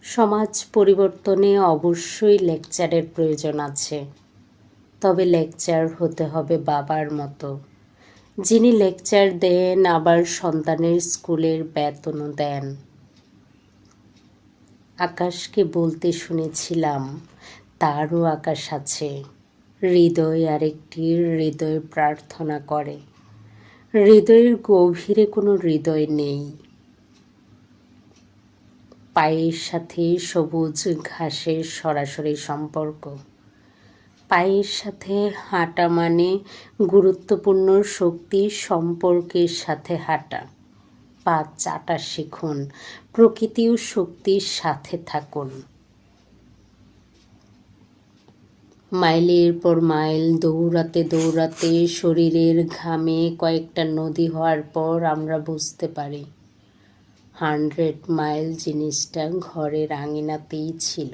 সমাজ পরিবর্তনে অবশ্যই লেকচারের প্রয়োজন আছে, তবে লেকচার হতে হবে বাবার মতো, যিনি লেকচার দেন আবার সন্তানের স্কুলের বেতনও দেন। আকাশকে বলতে শুনেছিলাম তারও আকাশ আছে, হৃদয় আরেকটি হৃদয় প্রার্থনা করে, হৃদয়ের গভীরে কোনো হৃদয় নেই। পায়ের সাথে সবুজ ঘাসের সরাসরি সম্পর্ক, পায়ের সাথে হাঁটা মানে গুরুত্বপূর্ণ শক্তি সম্পর্কের সাথে হাঁটা। পা চাটা শিখুন, প্রকৃতি ও শক্তির সাথে থাকুন। মাইলের পর মাইল দৌড়াতে দৌড়াতে শরীরের ঘামে কয়েকটা নদী হওয়ার পর আমরা বুঝতে পারি 100 মাইল জিনিসটা ঘরের আঙিনাতেই ছিল।